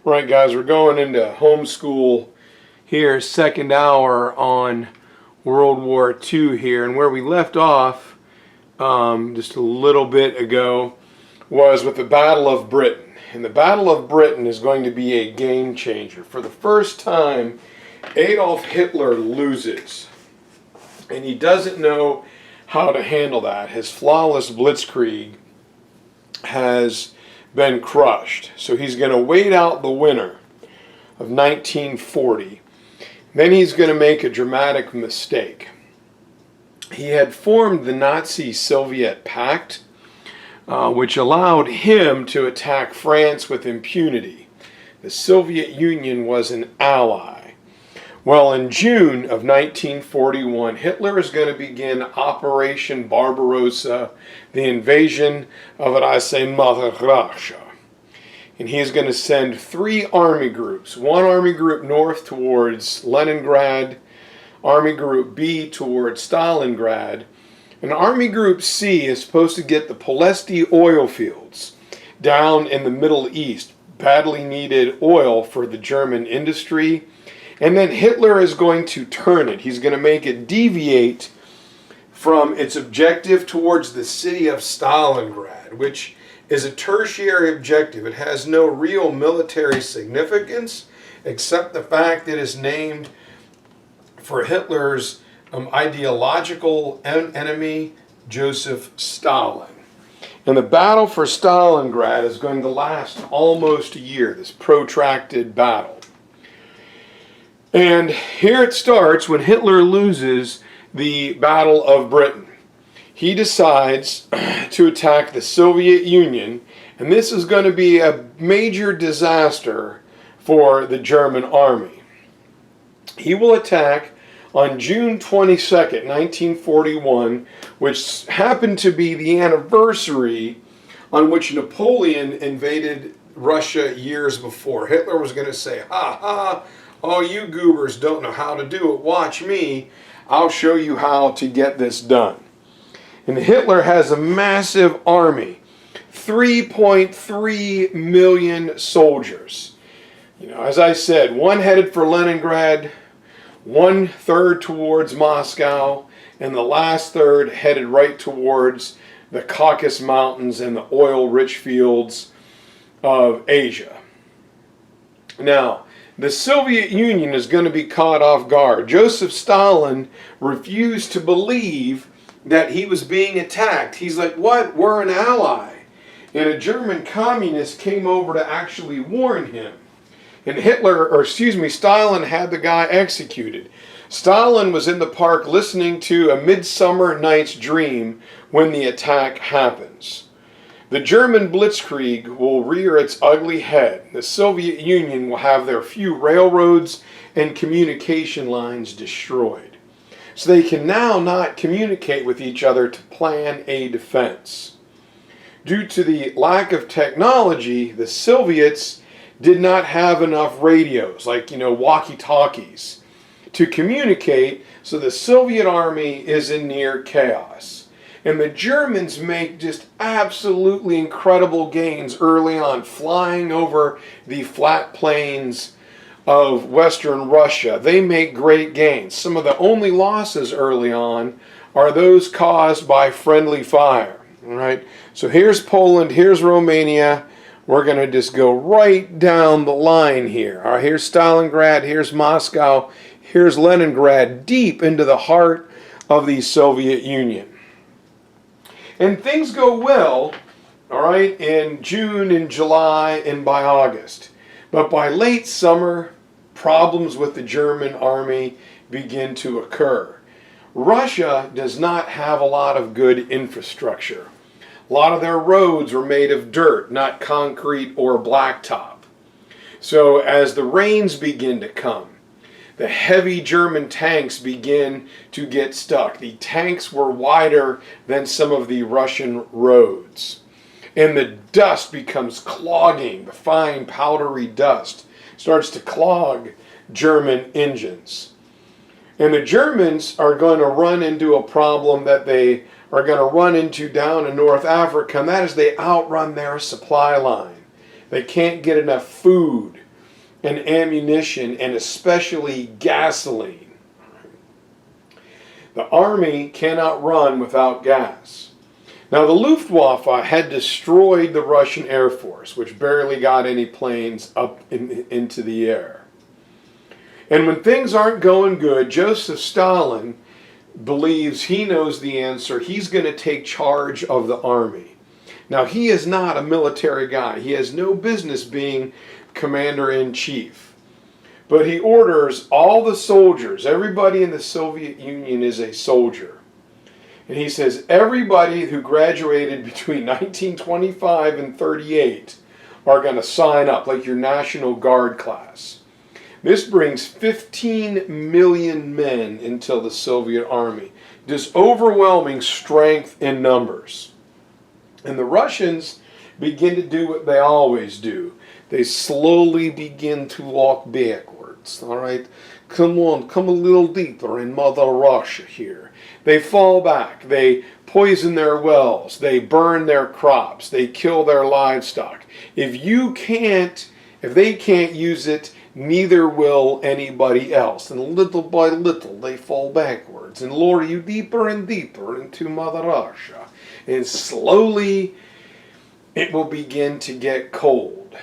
Right, guys, we're going into homeschool here, second hour on World War II here, and where we left off just a little bit ago was with the Battle of Britain. And the Battle of Britain is going to be a game changer. For the first time, Adolf Hitler loses, and he doesn't know how to handle that. His flawless blitzkrieg has been crushed. So he's going to wait out the winter of 1940. Then he's going to make a dramatic mistake. He had formed the Nazi-Soviet Pact, which allowed him to attack France with impunity. The Soviet Union was an ally. Well, in June of 1941, Hitler is going to begin Operation Barbarossa, the invasion of what I say Mother Russia. And he's going to send 3 army groups. One army group north towards Leningrad, Army Group B towards Stalingrad, and Army Group C is supposed to get the Polesti oil fields down in the Middle East, badly needed oil for the German industry. And then Hitler is going to turn it. He's going to make it deviate from its objective towards the city of Stalingrad, which is a tertiary objective. It has no real military significance except the fact that it is named for Hitler's ideological enemy, Joseph Stalin. And the battle for Stalingrad is going to last almost a year, this protracted battle. And here it starts when Hitler loses the Battle of Britain. He decides to attack the Soviet Union, and this is going to be a major disaster for the German army. He will attack on June 22nd, 1941, which happened to be the anniversary on which Napoleon invaded Russia years before. Hitler was going to say, ha ha, all you goobers don't know how to do it. Watch me. I'll show you how to get this done. And Hitler has a massive army, 3.3 million soldiers. As I said, one headed for Leningrad, 1/3 towards Moscow, and the last third headed right towards the Caucasus Mountains and the oil-rich fields of Asia. Now, the Soviet Union is going to be caught off guard. Joseph Stalin refused to believe that he was being attacked. He's like, what? We're an ally. And a German communist came over to actually warn him. And Stalin had the guy executed. Stalin was in the park listening to A Midsummer Night's Dream when the attack happens. The German blitzkrieg will rear its ugly head. The Soviet Union will have their few railroads and communication lines destroyed. So they can now not communicate with each other to plan a defense. Due to the lack of technology, the Soviets did not have enough radios, like, walkie-talkies, to communicate, so the Soviet army is in near chaos. And the Germans make just absolutely incredible gains early on, flying over the flat plains of Western Russia. They make great gains. Some of the only losses early on are those caused by friendly fire. All right? So here's Poland, here's Romania. We're going to just go right down the line here. All right, here's Stalingrad, here's Moscow, here's Leningrad, deep into the heart of the Soviet Union. And things go well, all right, in June and July and by August. But by late summer, problems with the German army begin to occur. Russia does not have a lot of good infrastructure. A lot of their roads were made of dirt, not concrete or blacktop. So as the rains begin to come, the heavy German tanks begin to get stuck. The tanks were wider than some of the Russian roads. And the dust becomes clogging. The fine powdery dust starts to clog German engines. And the Germans are going to run into a problem that they are going to run into down in North Africa, and that is they outrun their supply line. They can't get enough food and ammunition, and especially gasoline. The army cannot run without gas. Now, the Luftwaffe had destroyed the Russian Air Force, which barely got any planes up into the air. And when things aren't going good, Joseph Stalin believes he knows the answer. He's going to take charge of the army. Now, he is not a military guy. He has no business being commander-in-chief. But he orders all the soldiers, everybody in the Soviet Union is a soldier. And he says everybody who graduated between 1925 and 38 are going to sign up, like your National Guard class. This brings 15 million men into the Soviet army. This overwhelming strength in numbers. And the Russians begin to do what they always do. They slowly begin to walk backwards. All right? Come on, come a little deeper in Mother Russia here. They fall back. They poison their wells. They burn their crops. They kill their livestock. If they can't use it, neither will anybody else. And little by little, they fall backwards and lure you deeper and deeper into Mother Russia. And slowly, it will begin to get cold.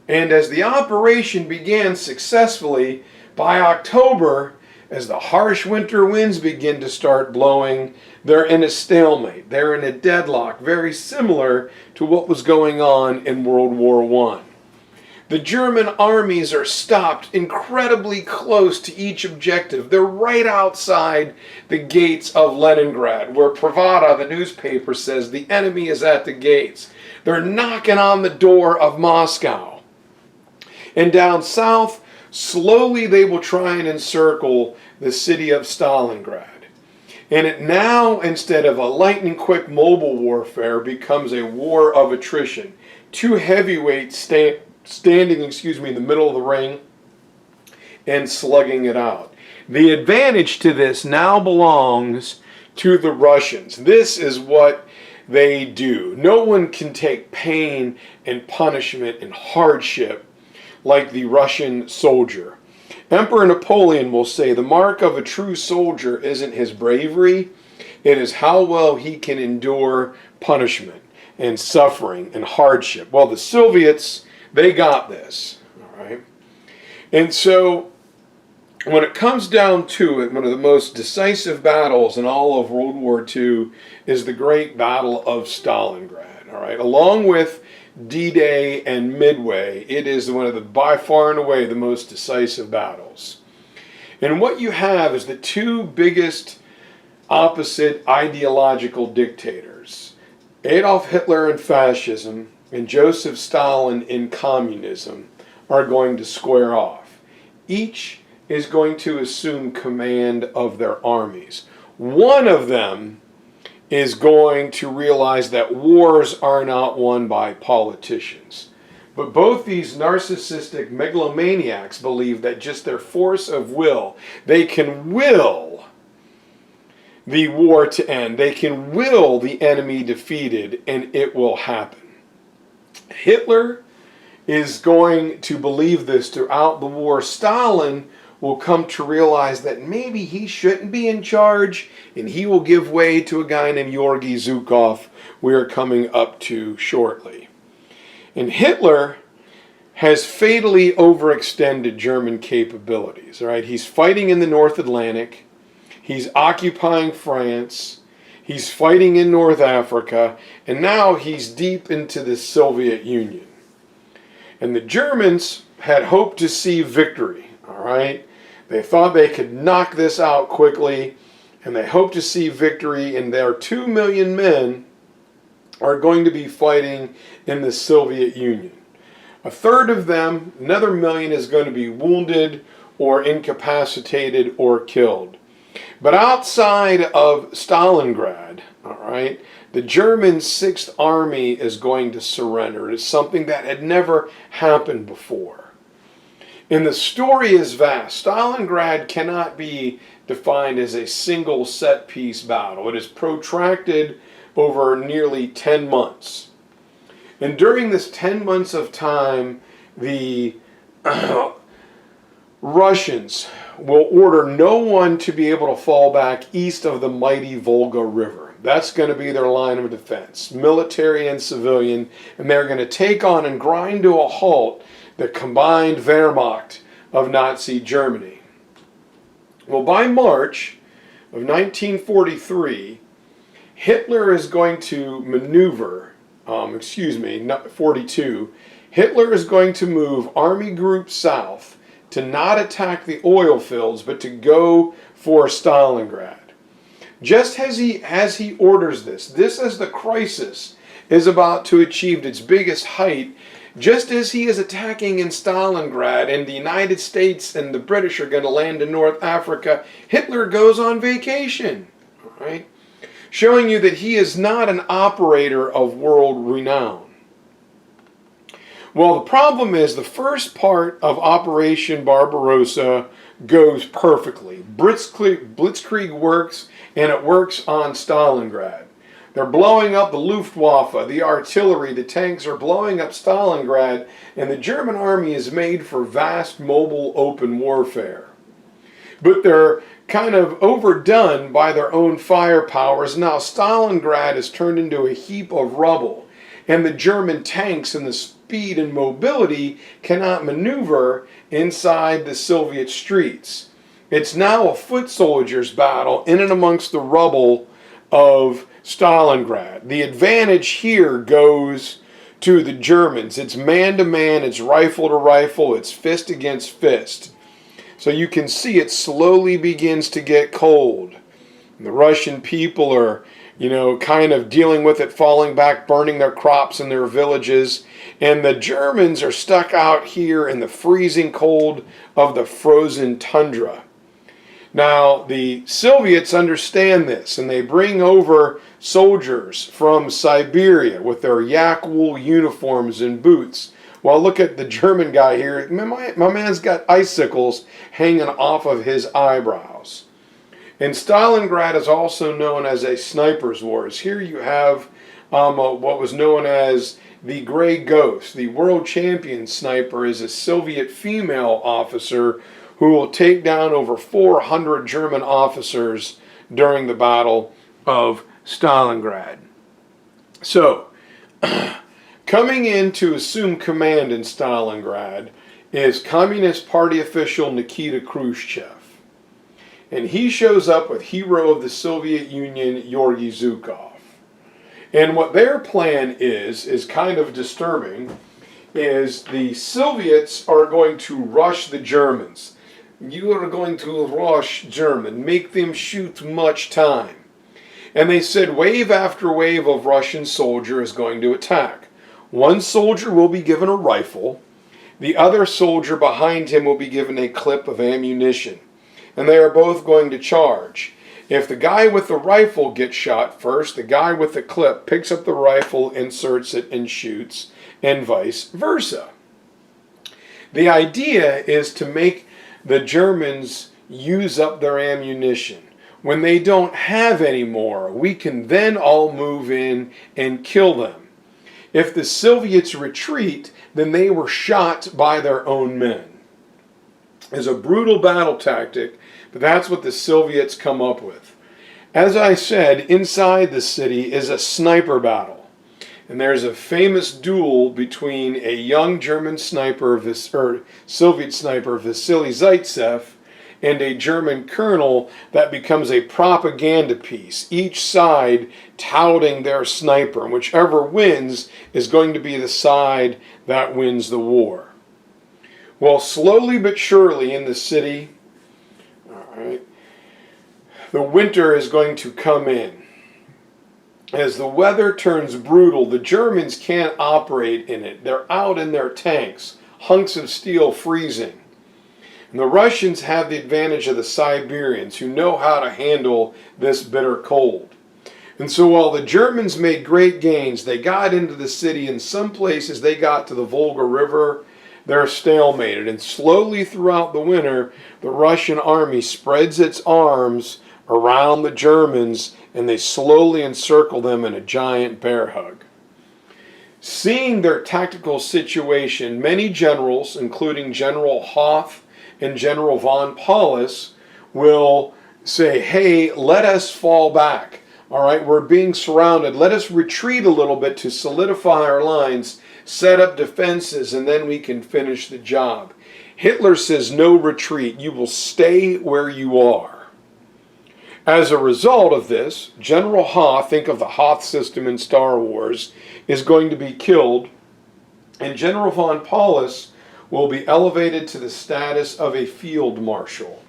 And as the operation began successfully, by October, as the harsh winter winds begin to start blowing, they're in a stalemate. They're in a deadlock, very similar to what was going on in World War I. The German armies are stopped incredibly close to each objective. They're right outside the gates of Leningrad, where Pravda, the newspaper, says the enemy is at the gates. They're knocking on the door of Moscow. And down south, slowly they will try and encircle the city of Stalingrad. And it now, instead of a lightning-quick mobile warfare, becomes a war of attrition. Two heavyweights standing in the middle of the ring and slugging it out. The advantage to this now belongs to the Russians. This is what they do. No one can take pain and punishment and hardship like the Russian soldier. Emperor Napoleon will say the mark of a true soldier isn't his bravery, it is how well he can endure punishment and suffering and hardship. Well, the Soviets, they got this, all right? And so, when it comes down to it, one of the most decisive battles in all of World War II is the Great Battle of Stalingrad, all right? Along with D-Day and Midway, it is one of the, by far and away, the most decisive battles. And what you have is the two biggest opposite ideological dictators, Adolf Hitler in fascism and Joseph Stalin in communism, are going to square off. Each is going to assume command of their armies. One of them is going to realize that wars are not won by politicians. But both these narcissistic megalomaniacs believe that just their force of will, they can will the war to end. They can will the enemy defeated, and it will happen. Hitler is going to believe this throughout the war. Stalin will come to realize that maybe he shouldn't be in charge, and he will give way to a guy named Georgy Zhukov we are coming up to shortly. And Hitler has fatally overextended German capabilities. All right? He's fighting in the North Atlantic. He's occupying France. He's fighting in North Africa. And now he's deep into the Soviet Union. And the Germans had hoped to see victory. All right? They thought they could knock this out quickly, and they hoped to see victory, and their 2 million men are going to be fighting in the Soviet Union. A third of them, another million, is going to be wounded or incapacitated or killed. But outside of Stalingrad, all right, the German 6th Army is going to surrender. It is something that had never happened before. And the story is vast. Stalingrad cannot be defined as a single set-piece battle. It is protracted over nearly 10 months. And during this 10 months of time, the Russians will order no one to be able to fall back east of the mighty Volga River. That's going to be their line of defense, military and civilian, and they're going to take on and grind to a halt the combined Wehrmacht of Nazi Germany. Well, by March of 1943, Hitler is going to maneuver, 42, Hitler is going to move Army Group South to not attack the oil fields, but to go for Stalingrad. Just as he orders this as the crisis is about to achieve its biggest height, just as he is attacking in Stalingrad and the United States and the British are going to land in North Africa, Hitler goes on vacation, all right? Showing you that he is not an operator of world renown. Well, the problem is the first part of Operation Barbarossa goes perfectly. Blitzkrieg works, and it works on Stalingrad. They're blowing up the Luftwaffe, the artillery, the tanks are blowing up Stalingrad, and the German army is made for vast mobile open warfare. But they're kind of overdone by their own firepowers. Now Stalingrad is turned into a heap of rubble, and the German tanks and the speed and mobility cannot maneuver inside the Soviet streets. It's now a foot soldiers battle in and amongst the rubble of Stalingrad. The advantage here goes to the Germans. It's man to man, it's rifle to rifle, it's fist against fist. So you can see it slowly begins to get cold. And the Russian people are, kind of dealing with it, falling back, burning their crops in their villages. And the Germans are stuck out here in the freezing cold of the frozen tundra. Now, the Soviets understand this, and they bring over soldiers from Siberia with their yak wool uniforms and boots. Well, look at the German guy here. My man's got icicles hanging off of his eyebrows. And Stalingrad is also known as a sniper's wars. Here you have what was known as the Grey Ghost. The world champion sniper is a Soviet female officer who will take down over 400 German officers during the Battle of Stalingrad. So, coming in to assume command in Stalingrad is Communist Party official Nikita Khrushchev. And he shows up with hero of the Soviet Union, Georgy Zhukov. And what their plan is kind of disturbing, is the Soviets are going to rush the Germans. You are going to rush German, make them shoot much time. And they said wave after wave of Russian soldier is going to attack. One soldier will be given a rifle. The other soldier behind him will be given a clip of ammunition. And they are both going to charge. If the guy with the rifle gets shot first, the guy with the clip picks up the rifle, inserts it, and shoots, and vice versa. The idea is to make the Germans use up their ammunition. When they don't have any more, we can then all move in and kill them. If the Soviets retreat, then they were shot by their own men. It's a brutal battle tactic, but that's what the Soviets come up with. As I said, inside the city is a sniper battle. And there's a famous duel between a young German sniper, Soviet sniper, Vasily Zaitsev, and a German colonel that becomes a propaganda piece, each side touting their sniper, and whichever wins is going to be the side that wins the war. Well, slowly but surely in the city, the winter is going to come in. As the weather turns brutal, the Germans can't operate in it. They're out in their tanks, hunks of steel freezing. And the Russians have the advantage of the Siberians, who know how to handle this bitter cold. And so while the Germans made great gains, they got into the city. In some places they got to the Volga River. They're stalemated. And slowly throughout the winter, the Russian army spreads its arms around the Germans, and they slowly encircle them in a giant bear hug. Seeing their tactical situation, many generals, including General Hoth and General von Paulus, will say, hey, let us fall back. All right, we're being surrounded. Let us retreat a little bit to solidify our lines, set up defenses, and then we can finish the job. Hitler says no retreat. You will stay where you are. As a result of this, General Hoth, think of the Hoth system in Star Wars, is going to be killed, and General von Paulus will be elevated to the status of a field marshal.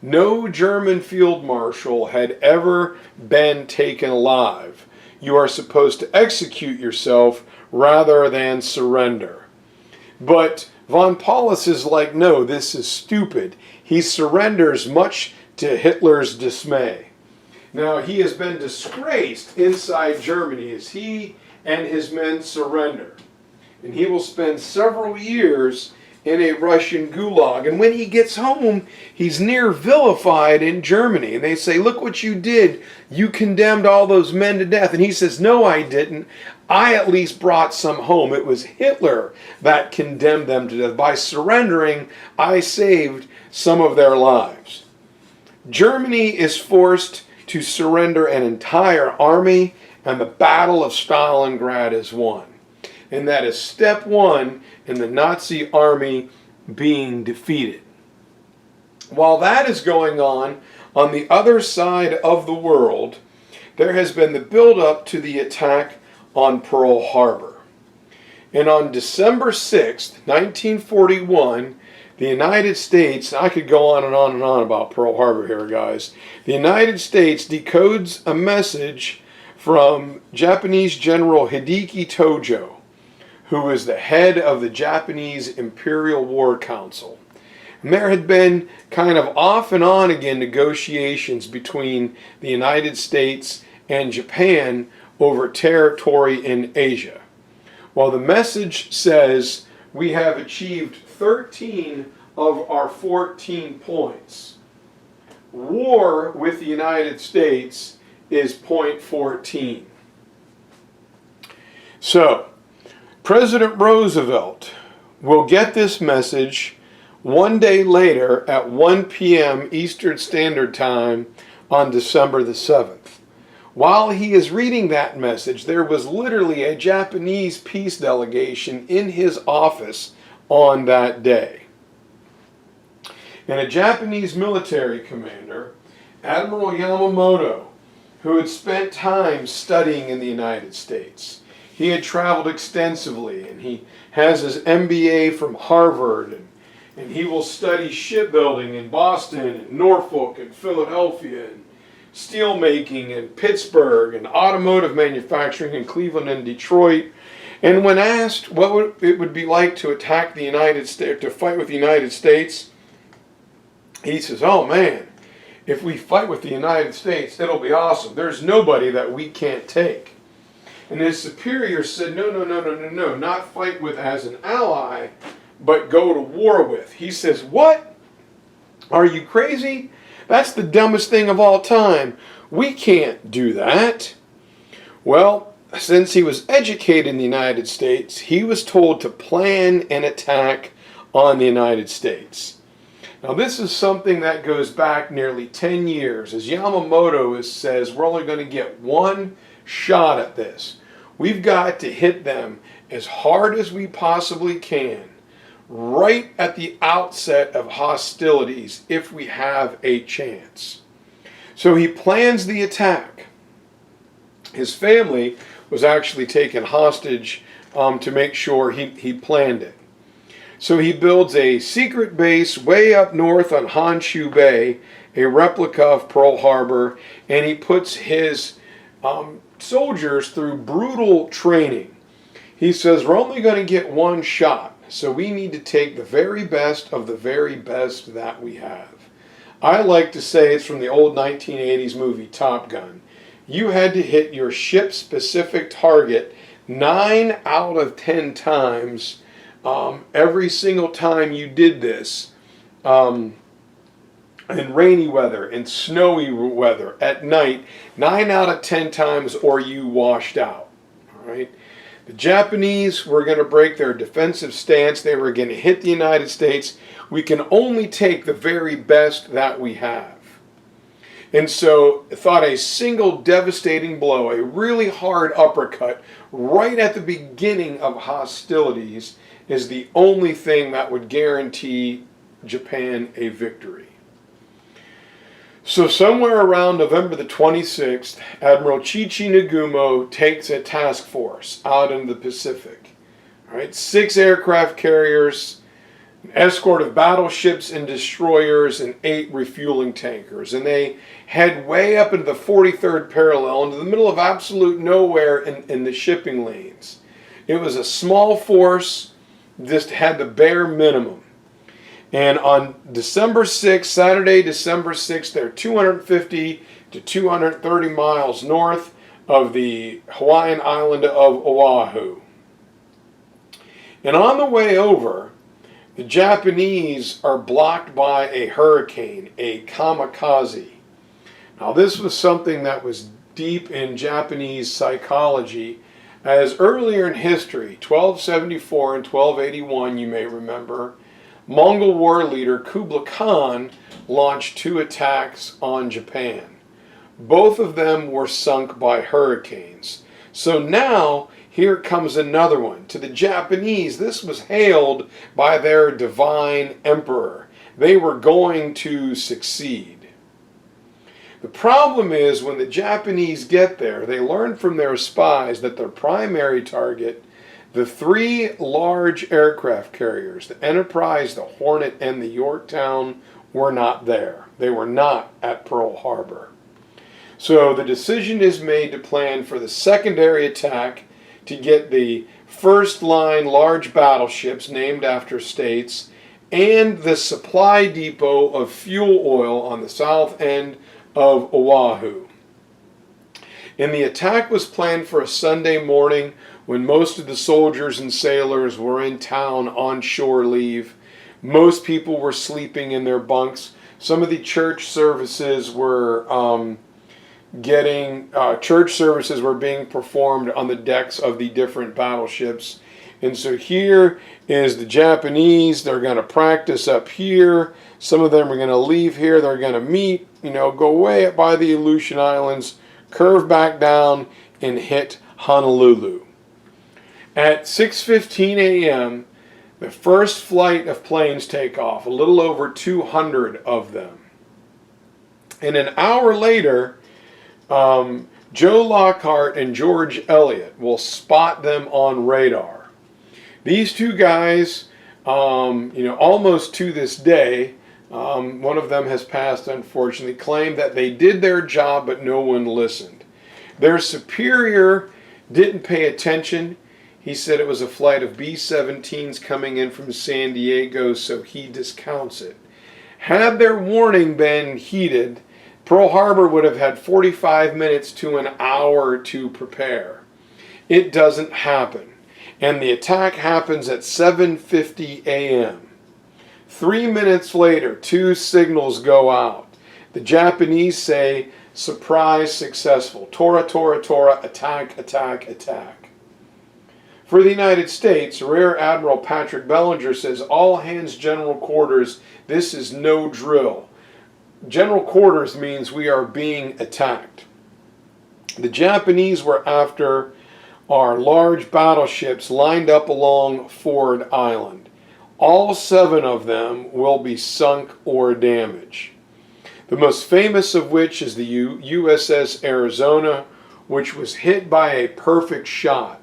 No German field marshal had ever been taken alive. You are supposed to execute yourself rather than surrender. But von Paulus is like, no, this is stupid. He surrenders much to Hitler's dismay. Now, he has been disgraced inside Germany as he and his men surrender. And he will spend several years in a Russian gulag. And when he gets home, he's near vilified in Germany. And they say, look what you did. You condemned all those men to death. And he says, no, I didn't. I at least brought some home. It was Hitler that condemned them to death. By surrendering, I saved some of their lives. Germany is forced to surrender an entire army, and the Battle of Stalingrad is won. And that is step one in the Nazi army being defeated. While that is going on the other side of the world, there has been the build-up to the attack on Pearl Harbor. And on December 6th, 1941, the United States, I could go on and on and on about Pearl Harbor here, guys. The United States decodes a message from Japanese General Hideki Tojo, who is the head of the Japanese Imperial War Council. And there had been kind of off and on again negotiations between the United States and Japan over territory in Asia. Well, the message says we have achieved 13 of our 14 points. War with the United States is point 14. So, President Roosevelt will get this message one day later at 1 p.m. Eastern Standard Time on December the 7th. While he is reading that message, there was literally a Japanese peace delegation in his office on that day. And a Japanese military commander, Admiral Yamamoto, who had spent time studying in the United States. He had traveled extensively, and he has his MBA from Harvard, and he will study shipbuilding in Boston and Norfolk and Philadelphia, and steel making in Pittsburgh, and automotive manufacturing in Cleveland and Detroit. And when asked what it would be like to attack the United States, to fight with the United States, he says, oh man, if we fight with the United States, it'll be awesome. There's nobody that we can't take. And his superior said, no, not fight with as an ally, but go to war with. He says, what? Are you crazy? That's the dumbest thing of all time. We can't do that. Well, since he was educated in the United States, he was told to plan an attack on the United States. Now, this is something that goes back nearly 10 years. As Yamamoto says, we're only going to get one shot at this. We've got to hit them as hard as we possibly can, right at the outset of hostilities, if we have a chance. So he plans the attack. His family was actually taken hostage to make sure he planned it. So he builds a secret base way up north on Honshu Bay, a replica of Pearl Harbor, and he puts his soldiers through brutal training. He says, we're only going to get one shot, so we need to take the very best of the very best that we have. I like to say it's from the old 1980s movie Top Gun. You had to hit your ship-specific target 9 out of 10 times. Every single time you did this, in rainy weather, in snowy weather, at night, 9 out of 10 times, or you washed out. All right. The Japanese were going to break their defensive stance. They were going to hit the United States. We can only take the very best that we have. And so thought a single devastating blow, a really hard uppercut right at the beginning of hostilities is the only thing that would guarantee Japan a victory. So somewhere around November the 26th, Admiral Chichi Nagumo takes a task force out into the Pacific. All right, 6 aircraft carriers, an escort of battleships and destroyers, and 8 refueling tankers. And they head way up into the 43rd parallel, into the middle of absolute nowhere in the shipping lanes. It was a small force, just had the bare minimum. And on December 6th, Saturday, December 6th, they're 250 to 230 miles north of the Hawaiian island of Oahu. And on the way over, the Japanese are blocked by a hurricane, a kamikaze. Now, this was something that was deep in Japanese psychology, as earlier in history, 1274 and 1281, you may remember, Mongol war leader Kublai Khan launched 2 attacks on Japan. Both of them were sunk by hurricanes. So now, here comes another one. To the Japanese, this was hailed by their divine emperor. They were going to succeed. The problem is, when the Japanese get there, they learn from their spies that their primary target, the 3 large aircraft carriers, the Enterprise, the Hornet, and the Yorktown, were not there. They were not at Pearl Harbor. So the decision is made to plan for the secondary attack to get the first line large battleships named after states and the supply depot of fuel oil on the south end of Oahu. And the attack was planned for a Sunday morning when most of the soldiers and sailors were in town on shore leave. Most people were sleeping in their bunks. Some of the church services were being performed on the decks of the different battleships. And so here is the Japanese. They're going to practice up here. Some of them are going to leave here. They're going to meet, go way up by the Aleutian Islands, curve back down, and hit Honolulu. At 6:15 a.m., the first flight of planes take off, a little over 200 of them. And an hour later, Joe Lockhart and George Elliott will spot them on radar. These 2 guys, almost to this day, one of them has passed, unfortunately, claimed that they did their job, but no one listened. Their superior didn't pay attention. He said it was a flight of B-17s coming in from San Diego, so he discounts it. Had their warning been heeded, Pearl Harbor would have had 45 minutes to an hour to prepare. It doesn't happen. And the attack happens at 7:50 a.m. 3 minutes later, 2 signals go out. The Japanese say, surprise successful. Tora, tora, tora, attack, attack, attack. For the United States, Rear Admiral Patrick Bellinger says, all hands general quarters, this is no drill. General quarters means we are being attacked. The Japanese were after our large battleships lined up along Ford Island. All 7 of them will be sunk or damaged. The most famous of which is the USS Arizona, which was hit by a perfect shot.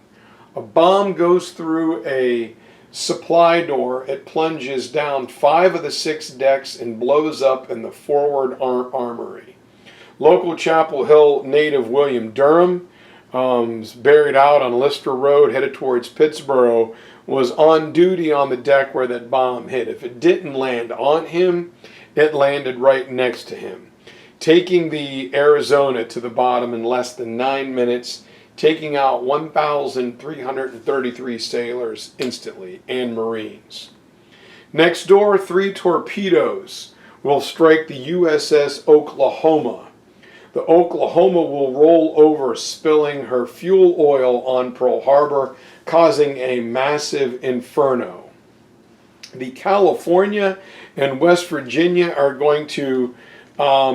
A bomb goes through a supply door. It plunges down 5 of the 6 decks and blows up in the forward armory. Local Chapel Hill native William Durham, buried out on Lister Road, headed towards Pittsburgh, was on duty on the deck where that bomb hit. If it didn't land on him, it landed right next to him, taking the Arizona to the bottom in less than 9 minutes, taking out 1,333 sailors instantly and Marines. Next door, 3 torpedoes will strike the USS Oklahoma. The Oklahoma will roll over, spilling her fuel oil on Pearl Harbor, causing a massive inferno. The California and West Virginia are going to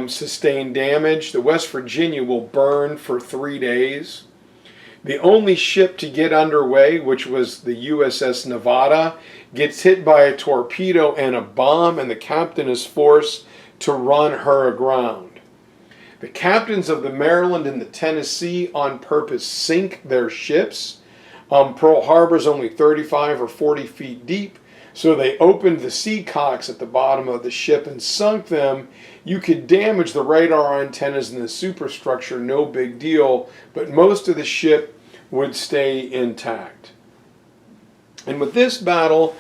sustain damage. The West Virginia will burn for 3 days. The only ship to get underway, which was the USS Nevada, gets hit by a torpedo and a bomb, and the captain is forced to run her aground. The captains of the Maryland and the Tennessee on purpose sink their ships. Pearl Harbor is only 35 or 40 feet deep, so they opened the sea cocks at the bottom of the ship and sunk them. You could damage the radar antennas and the superstructure, no big deal, but most of the ship would stay intact. And with this battle,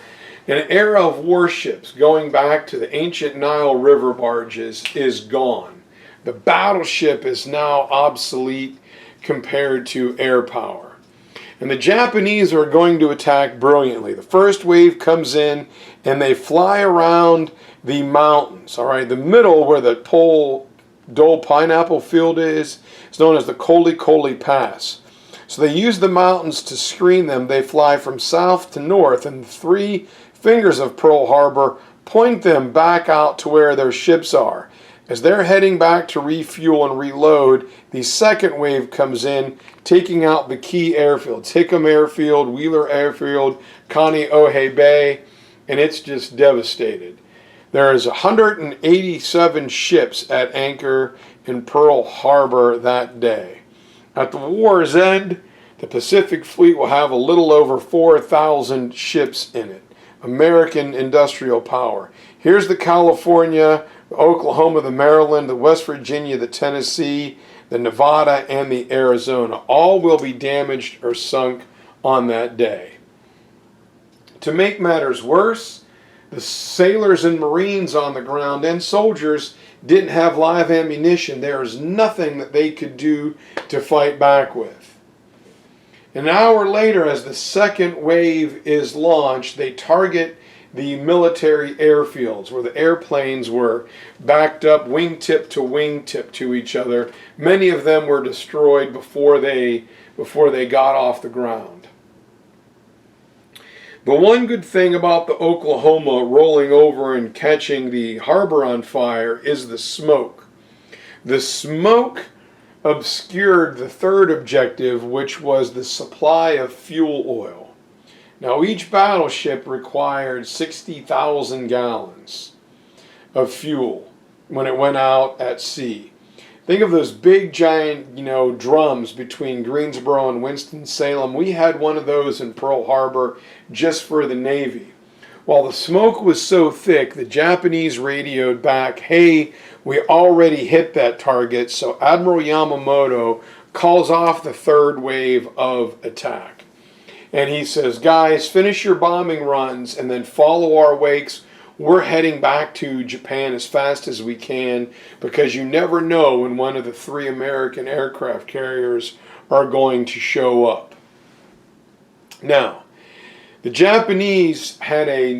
an era of warships going back to the ancient Nile River barges is gone. The battleship is now obsolete compared to air power. And the Japanese are going to attack brilliantly. The first wave comes in and they fly around the mountains. All right, the middle where the Dole pineapple field is known as the Koli Pass. So they use the mountains to screen them. They fly from south to north, and the 3 fingers of Pearl Harbor point them back out to where their ships are. As they're heading back to refuel and reload, the second wave comes in, taking out the key airfields. Hickam Airfield, Wheeler Airfield, Kaneohe Bay, and it's just devastated. There is 187 ships at anchor in Pearl Harbor that day. At the war's end, the Pacific Fleet will have a little over 4,000 ships in it. American industrial power. Here's the California, the Oklahoma, the Maryland, the West Virginia, the Tennessee, the Nevada, and the Arizona. All will be damaged or sunk on that day. To make matters worse, the sailors and Marines on the ground and soldiers didn't have live ammunition. There is nothing that they could do to fight back with. An hour later, as the second wave is launched, they target the military airfields where the airplanes were backed up wingtip to each other. Many of them were destroyed before they got off the ground. The one good thing about the Oklahoma rolling over and catching the harbor on fire is the smoke. The smoke obscured the third objective, which was the supply of fuel oil. Now, each battleship required 60,000 gallons of fuel when it went out at sea. Think of those big, giant, drums between Greensboro and Winston-Salem. We had one of those in Pearl Harbor just for the Navy. While the smoke was so thick, the Japanese radioed back, "Hey, we already hit that target." So Admiral Yamamoto calls off the third wave of attack. And he says, "Guys, finish your bombing runs and then follow our wakes. We're heading back to Japan as fast as we can, because you never know when one of the 3 American aircraft carriers are going to show up." Now, the Japanese had a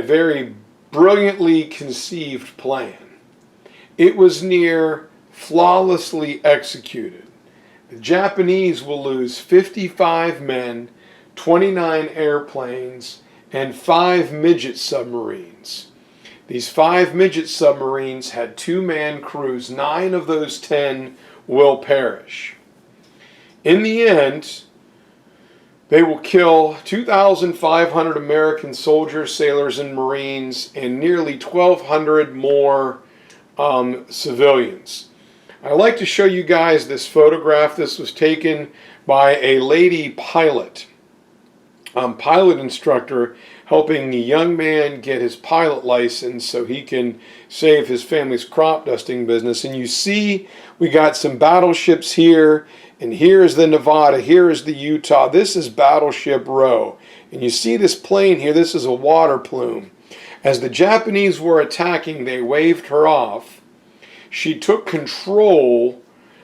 very brilliantly conceived plan. It was near flawlessly executed. The Japanese will lose 55 men, 29 airplanes, and 5 midget submarines. These 5 midget submarines had 2-man crews. 9 of those 10 will perish. In the end, they will kill 2,500 American soldiers, sailors, and Marines, and nearly 1,200 more civilians. I'd like to show you guys this photograph. This was taken by a lady pilot instructor, helping a young man get his pilot license so he can save his family's crop dusting business. And you see we got some battleships here, and here is the Nevada, here is the Utah. This is Battleship Row. And you see this plane here, this is a water plume. As the Japanese were attacking, they waved her off. She took control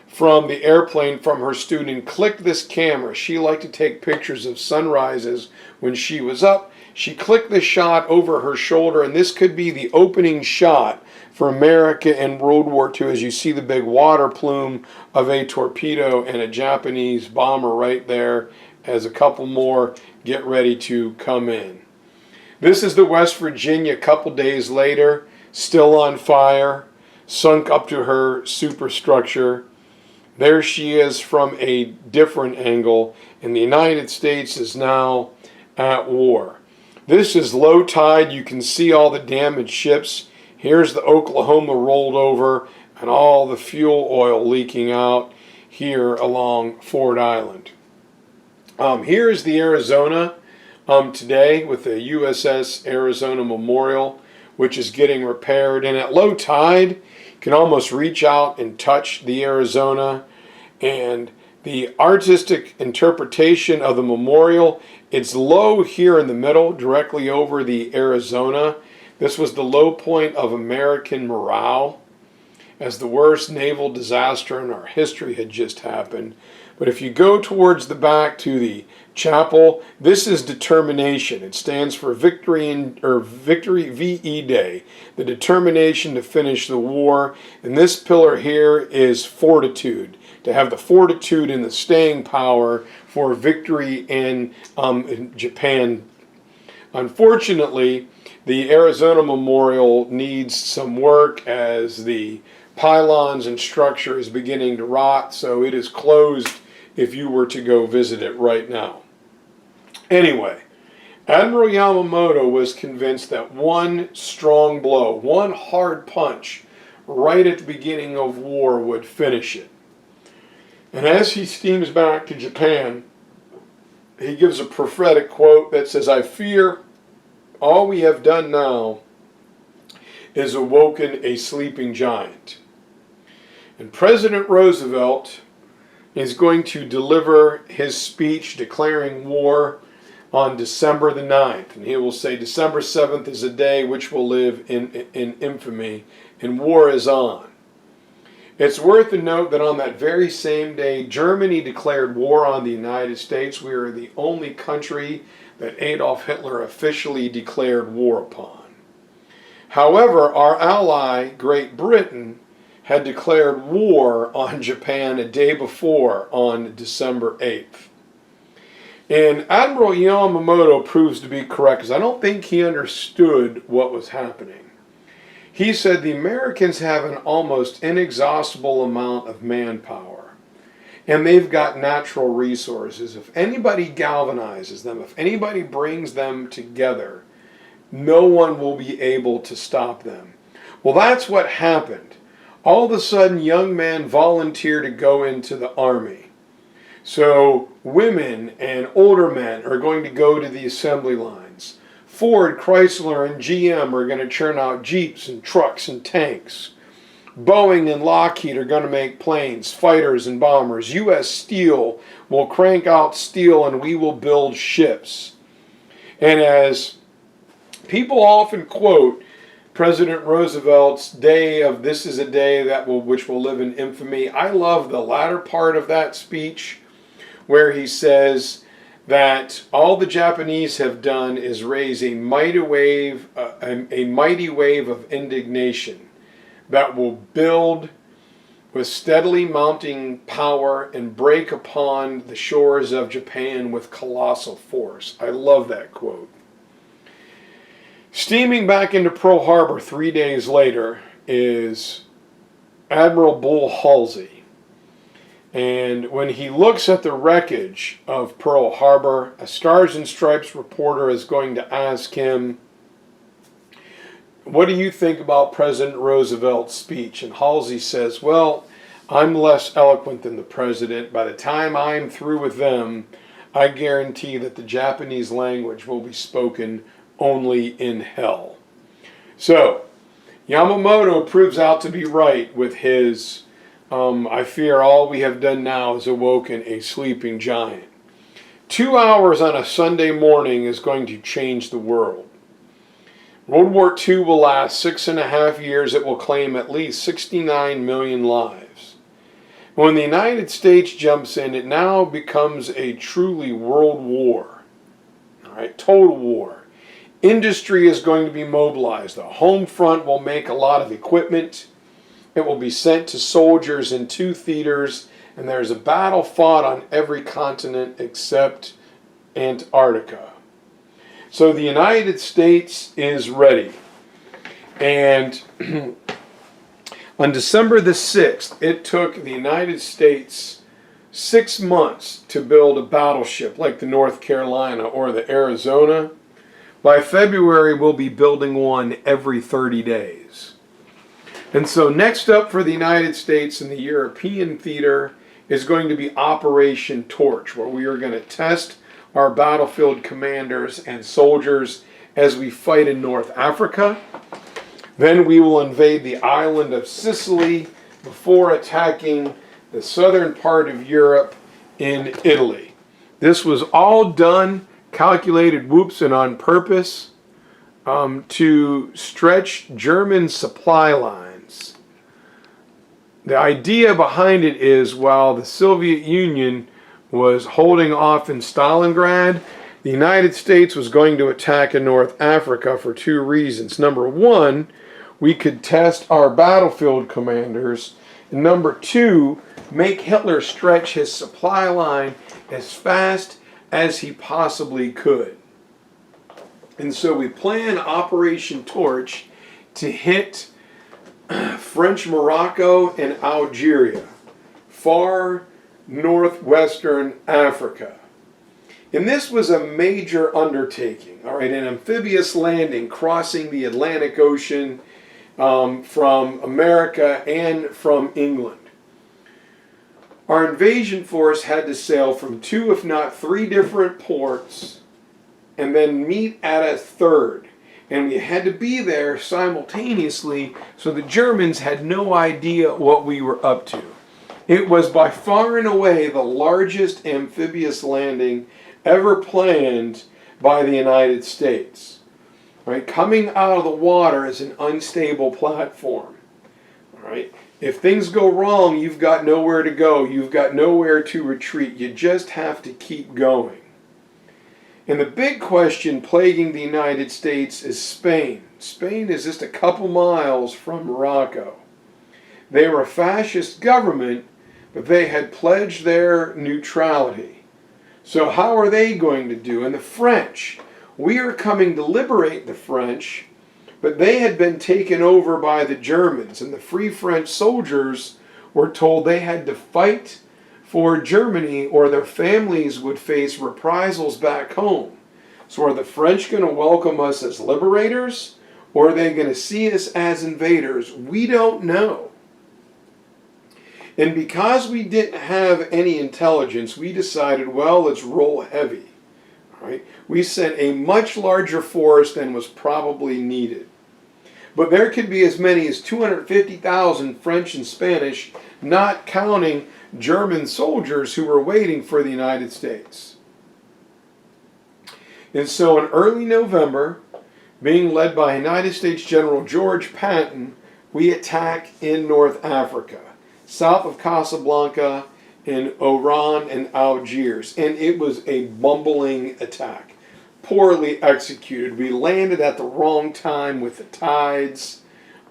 from the airplane from her student, clicked this camera. She liked to take pictures of sunrises when she was up. She clicked this shot over her shoulder, and this could be the opening shot for America in World War II, as you see the big water plume of a torpedo and a Japanese bomber right there as a couple more get ready to come in. This is the West Virginia a couple days later, still on fire, sunk up to her superstructure. There she is from a different angle, and the United States is now at war. This is low tide. You can see all the damaged ships. Here's the Oklahoma rolled over and all the fuel oil leaking out here along Ford Island. Here is the Arizona today with the USS Arizona Memorial, which is getting repaired. And at low tide, you can almost reach out and touch the Arizona. And the artistic interpretation of the memorial, it's low here in the middle, directly over the Arizona. This was the low point of American morale, as the worst naval disaster in our history had just happened. But if you go towards the back to the chapel, this is determination. It stands for Victory VE Day, the determination to finish the war. And this pillar here is fortitude, to have the fortitude and the staying power for victory in Japan. Unfortunately, the Arizona Memorial needs some work as the pylons and structure is beginning to rot, so it is closed if you were to go visit it right now. Anyway, Admiral Yamamoto was convinced that one strong blow, one hard punch right at the beginning of war would finish it. And as he steams back to Japan, he gives a prophetic quote that says, "I fear all we have done now is awoken a sleeping giant." And President Roosevelt is going to deliver his speech declaring war on December the 9th. And he will say, December 7th is a day which will live in infamy, and war is on. It's worth to note that on that very same day, Germany declared war on the United States. We are the only country that Adolf Hitler officially declared war upon. However, our ally, Great Britain, had declared war on Japan a day before, on December 8th. And Admiral Yamamoto proves to be correct, because I don't think he understood what was happening. He said the Americans have an almost inexhaustible amount of manpower, and they've got natural resources. If anybody galvanizes them, if anybody brings them together, no one will be able to stop them. Well, that's what happened. All of a sudden, young men volunteer to go into the army. So women and older men are going to go to the assembly lines. Ford, Chrysler, and GM are going to churn out Jeeps and trucks and tanks. Boeing and Lockheed are going to make planes, fighters, and bombers. U.S. Steel will crank out steel, and we will build ships. And as people often quote President Roosevelt's day of "this is a day which will live in infamy," I love the latter part of that speech, where he says that all the Japanese have done is raise a mighty wave of indignation that will build with steadily mounting power and break upon the shores of Japan with colossal force. I love that quote. Steaming back into Pearl Harbor 3 days later is Admiral Bull Halsey. And when he looks at the wreckage of Pearl Harbor, a Stars and Stripes reporter is going to ask him, "What do you think about President Roosevelt's speech?" And Halsey says, "Well, I'm less eloquent than the president. By the time I'm through with them, I guarantee that the Japanese language will be spoken only in hell." So, Yamamoto proves out to be right with his, "I fear all we have done now is awoken a sleeping giant." 2 hours on a Sunday morning is going to change the world. World War II will last 6.5 years. It will claim at least 69 million lives. When the United States jumps in, it now becomes a truly world war. All right, total war. Industry is going to be mobilized. The home front will make a lot of equipment. It will be sent to soldiers in 2 theaters, and there's a battle fought on every continent except Antarctica. So the United States is ready. And on December the 6th, it took the United States 6 months to build a battleship like the North Carolina or the Arizona. By February, we'll be building one every 30 days. And so next up for the United States in the European theater is going to be Operation Torch, where we are going to test our battlefield commanders and soldiers as we fight in North Africa. Then we will invade the island of Sicily before attacking the southern part of Europe in Italy. This was all done, calculated, whoops, and on purpose to stretch German supply lines. The idea behind it is while the Soviet Union was holding off in Stalingrad, the United States was going to attack in North Africa for 2 reasons. Number 1, we could test our battlefield commanders. And number 2, make Hitler stretch his supply line as fast as he possibly could. And so we plan Operation Torch to hit French Morocco and Algeria, far northwestern Africa. And this was a major undertaking, all right, an amphibious landing crossing the Atlantic Ocean from America and from England. Our invasion force had to sail from 2, if not 3 different ports and then meet at a third. And we had to be there simultaneously, so the Germans had no idea what we were up to. It was by far and away the largest amphibious landing ever planned by the United States. Right? Coming out of the water is an unstable platform. All right? If things go wrong, you've got nowhere to go. You've got nowhere to retreat. You just have to keep going. And the big question plaguing the United States is Spain. Spain is just a couple miles from Morocco. They were a fascist government, but they had pledged their neutrality. So how are they going to do? And the French, we are coming to liberate the French, but they had been taken over by the Germans, and the Free French soldiers were told they had to fight for Germany or their families would face reprisals back home. So are the French going to welcome us as liberators, or are they going to see us as invaders? We don't know. And because we didn't have any intelligence, we decided, well, let's roll heavy. All right? We sent a much larger force than was probably needed. But there could be as many as 250,000 French and Spanish, not counting German soldiers who were waiting for the United States. And so in early November, being led by United States General George Patton, we attack in North Africa, south of Casablanca, in Oran and Algiers. And it was a bumbling attack, poorly executed. We landed at the wrong time with the tides.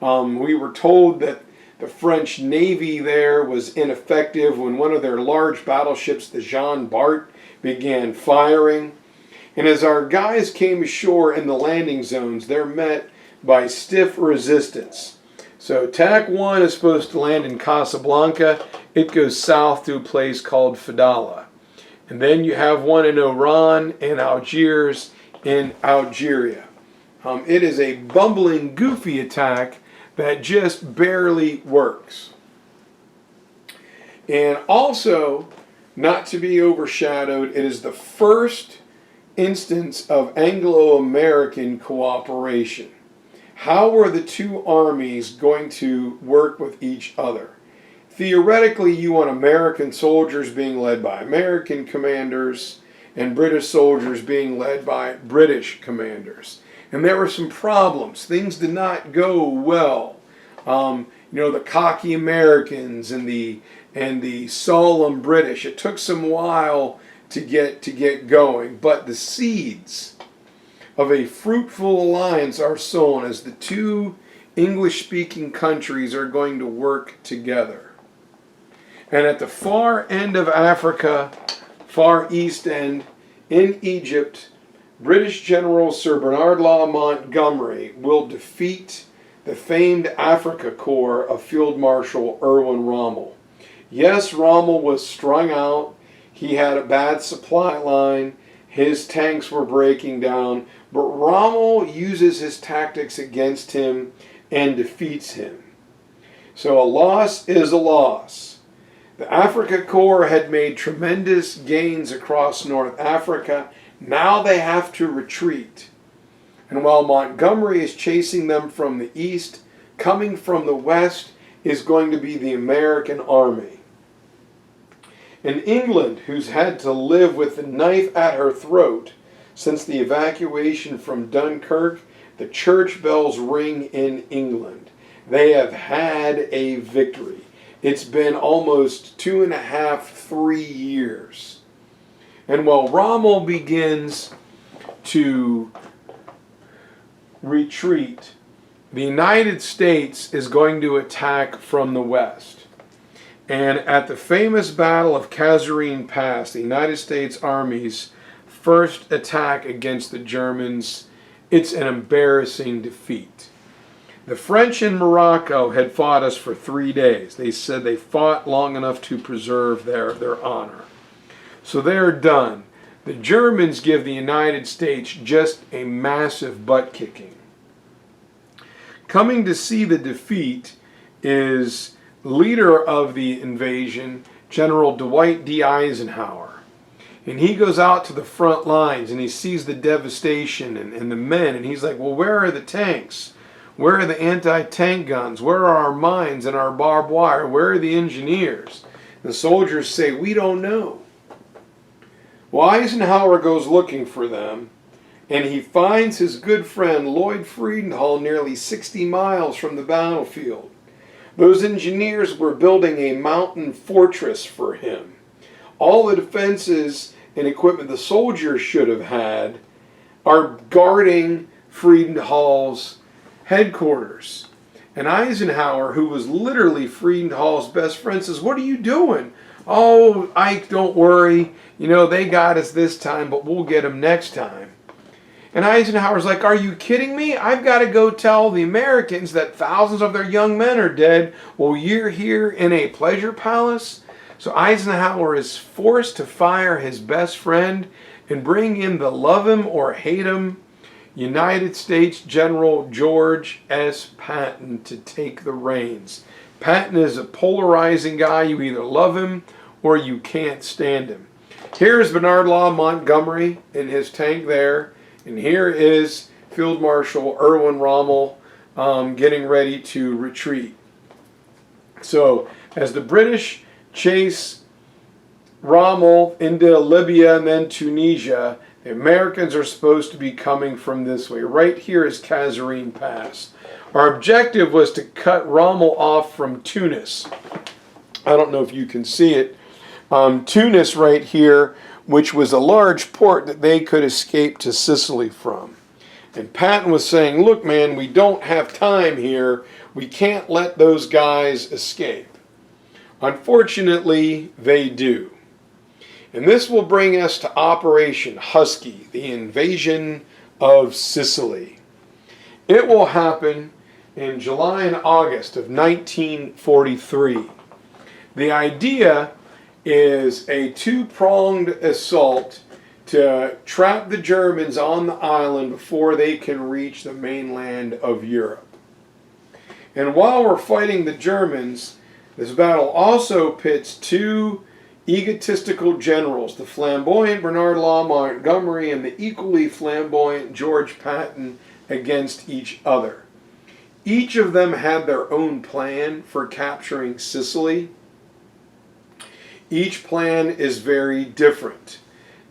We were told that the French Navy there was ineffective when one of their large battleships, the Jean Bart, began firing. And as our guys came ashore in the landing zones, they're met by stiff resistance. So Attack 1 is supposed to land in Casablanca. It goes south to a place called Fadala. And then you have one in Oran and Algiers in Algeria. It is a bumbling, goofy attack that just barely works. And also, not to be overshadowed, it is the first instance of Anglo-American cooperation. How were the 2 armies going to work with each other? Theoretically, you want American soldiers being led by American commanders and British soldiers being led by British commanders. And there were some problems. Things did not go well. The cocky Americans and the solemn British. It took some while to get going, but the seeds of a fruitful alliance are sown as the 2 English-speaking countries are going to work together. And at the far end of Africa, far east end, in Egypt, British General Sir Bernard Law Montgomery will defeat the famed Africa Corps of Field Marshal Erwin Rommel. Yes, Rommel was strung out. He had a bad supply line. His tanks were breaking down. But Rommel uses his tactics against him and defeats him. So a loss is a loss. The Africa Corps had made tremendous gains across North Africa. Now they have to retreat. And while Montgomery is chasing them from the east, coming from the west is going to be the American army. In England, who's had to live with the knife at her throat since the evacuation from Dunkirk, the church bells ring in England. They have had a victory. It's been almost 2.5, 3 years. And while Rommel begins to retreat, the United States is going to attack from the west. And at the famous Battle of Kasserine Pass, the United States Army's first attack against the Germans, it's an embarrassing defeat. The French in Morocco had fought us for 3 days. They said they fought long enough to preserve their honor. So they're done. The Germans give the United States just a massive butt kicking. Coming to see the defeat is leader of the invasion, General Dwight D. Eisenhower. And he goes out to the front lines and he sees the devastation and the men, and he's like, well, where are the tanks? Where are the anti-tank guns? Where are our mines and our barbed wire? Where are the engineers? The soldiers say, we don't know. Well, Eisenhower goes looking for them, and he finds his good friend Lloyd Friedenthal nearly 60 miles from the battlefield. Those engineers were building a mountain fortress for him. All the defenses and equipment the soldiers should have had are guarding Friedenthal's headquarters. And Eisenhower, who was literally Friedenthal's best friend, says, what are you doing? Oh, Ike, don't worry. You know, they got us this time, but we'll get them next time. And Eisenhower's like, are you kidding me? I've got to go tell the Americans that thousands of their young men are dead while you're here in a pleasure palace. So Eisenhower is forced to fire his best friend and bring in the love him or hate him United States General George S. Patton to take the reins. Patton is a polarizing guy. You either love him or you can't stand him. Here's Bernard Law Montgomery in his tank there. And here is Field Marshal Erwin Rommel getting ready to retreat. So as the British chase Rommel into Libya and then Tunisia, the Americans are supposed to be coming from this way. Right here is Kasserine Pass. Our objective was to cut Rommel off from Tunis. I don't know if you can see it. Tunis right here, which was a large port that they could escape to Sicily from. And Patton was saying, look, man, we don't have time here. We can't let those guys escape. Unfortunately, they do. And this will bring us to Operation Husky, the invasion of Sicily. It will happen in July and August of 1943. The idea is a two-pronged assault to trap the Germans on the island before they can reach the mainland of Europe. And while we're fighting the Germans, this battle also pits two egotistical generals, the flamboyant Bernard Law Montgomery and the equally flamboyant George Patton, against each other. Each of them had their own plan for capturing Sicily. Each plan is very different.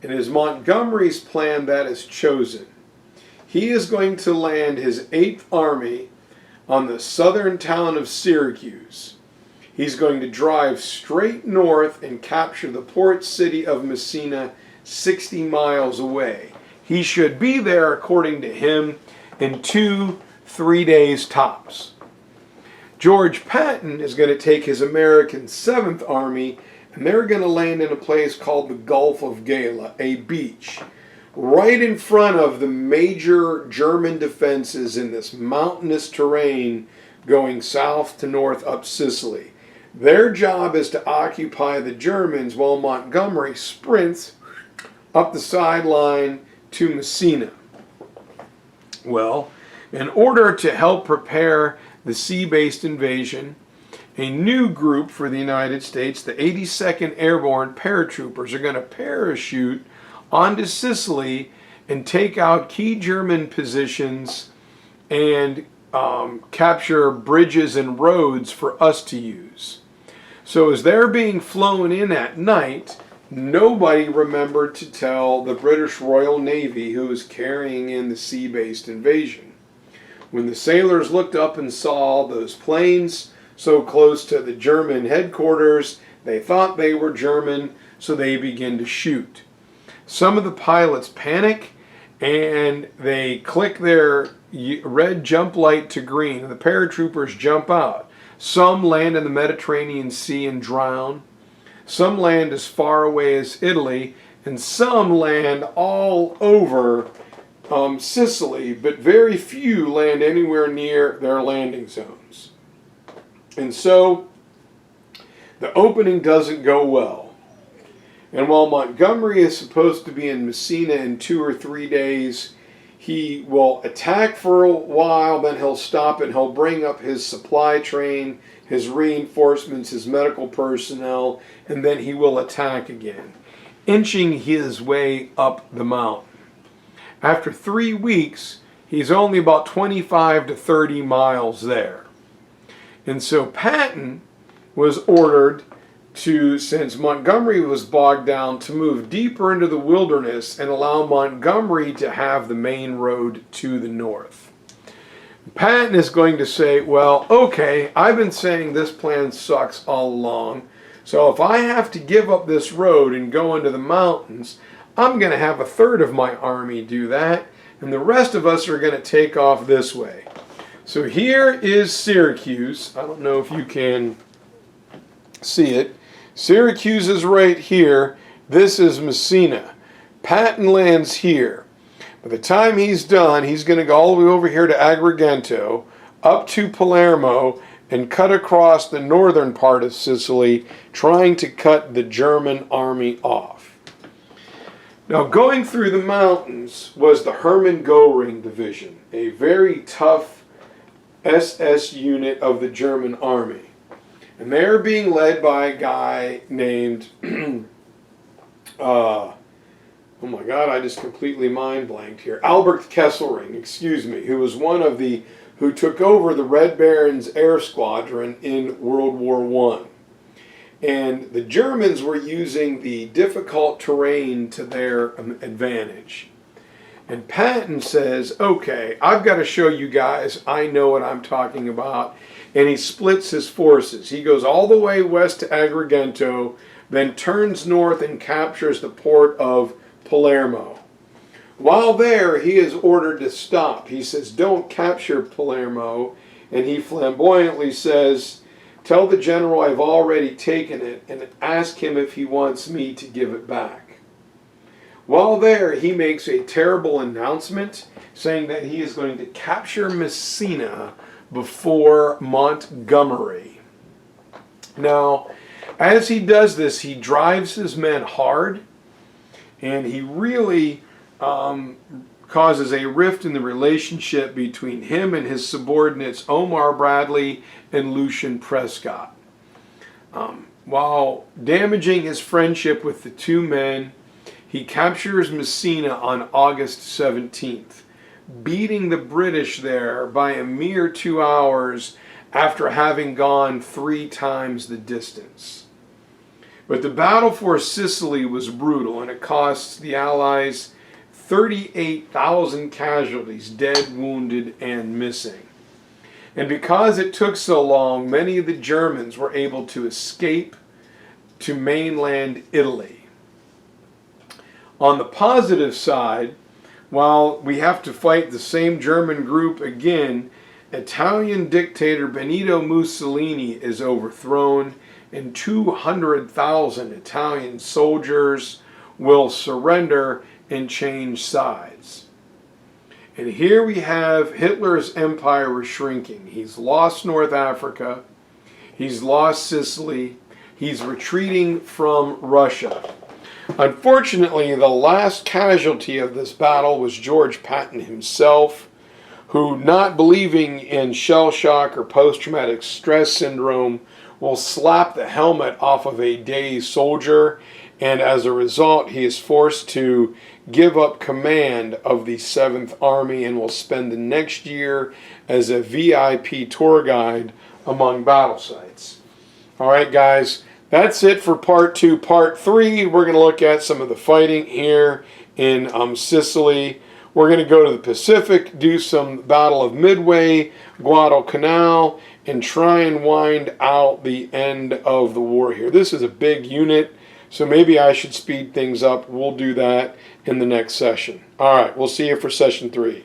It is Montgomery's plan that is chosen. He is going to land his 8th Army on the southern town of Syracuse. He's going to drive straight north and capture the port city of Messina 60 miles away. He should be there, according to him, in 2-3 days tops. George Patton is going to take his American 7th Army and they're going to land in a place called the Gulf of Gala, a beach, right in front of the major German defenses in this mountainous terrain going south to north up Sicily. Their job is to occupy the Germans while Montgomery sprints up the sideline to Messina. Well, in order to help prepare the sea-based invasion, a new group for the United States, the 82nd Airborne Paratroopers, are going to parachute onto Sicily and take out key German positions and capture bridges and roads for us to use. So as they're being flown in at night, nobody remembered to tell the British Royal Navy, who was carrying in the sea-based invasion. When the sailors looked up and saw those planes so close to the German headquarters, they thought they were German, so they began to shoot. Some of the pilots panic and they click their red jump light to green, and the paratroopers jump out. Some land in the Mediterranean Sea and drown. Some land as far away as Italy, and some land all over Sicily, but very few land anywhere near their landing zones. And so the opening doesn't go well. And while Montgomery is supposed to be in Messina in 2 or 3 days, he will attack for a while, then he'll stop and he'll bring up his supply train, his reinforcements, his medical personnel, and then he will attack again, inching his way up the mountain. After 3 weeks, he's only about 25 to 30 miles there. And so Patton was ordered to, since Montgomery was bogged down, to move deeper into the wilderness and allow Montgomery to have the main road to the north. Patton is going to say, well, okay, I've been saying this plan sucks all along, so if I have to give up this road and go into the mountains, I'm going to have a third of my army do that, and the rest of us are going to take off this way. So here is Syracuse. I don't know if you can see it. Syracuse is right here. This is Messina. Patton lands here. By the time he's done, he's going to go all the way over here to Agrigento, up to Palermo, and cut across the northern part of Sicily, trying to cut the German army off. Now, going through the mountains was the Hermann Göring Division, a very tough SS unit of the German army. And they're being led by a guy named, oh my God, I just completely mind blanked here. Albert Kesselring, who was one of the, who took over the Red Baron's air squadron in World War I. And the Germans were using the difficult terrain to their advantage. And Patton says, okay, I've got to show you guys I know what I'm talking about. And he splits his forces. He goes all the way west to Agrigento, then turns north and captures the port of Palermo. While there, he is ordered to stop. He says, don't capture Palermo. And he flamboyantly says, tell the general I've already taken it and ask him if he wants me to give it back. While there, he makes a terrible announcement saying that he is going to capture Messina before Montgomery. Now, as he does this, he drives his men hard, and he really causes a rift in the relationship between him and his subordinates Omar Bradley and Lucian Prescott. While damaging his friendship with the two men, he captures Messina on August 17th. Beating the British there by a mere 2 hours after having gone 3 times the distance. But the battle for Sicily was brutal, and it cost the Allies 38,000 casualties, dead, wounded, and missing. And because it took so long, many of the Germans were able to escape to mainland Italy. On the positive side, while we have to fight the same German group again, Italian dictator Benito Mussolini is overthrown and 200,000 Italian soldiers will surrender and change sides. And here we have Hitler's empire is shrinking. He's lost North Africa. He's lost Sicily. He's retreating from Russia. Unfortunately, the last casualty of this battle was George Patton himself, who, not believing in shell shock or post-traumatic stress syndrome, will slap the helmet off of a dazed soldier, and as a result, he is forced to give up command of the 7th Army and will spend the next year as a VIP tour guide among battle sites. All right, guys, that's it for part 2. Part 3, we're going to look at some of the fighting here in Sicily. We're going to go to the Pacific, do some Battle of Midway, Guadalcanal, and try and wind out the end of the war here. This is a big unit, so maybe I should speed things up. We'll do that in the next session. All right, we'll see you for session 3.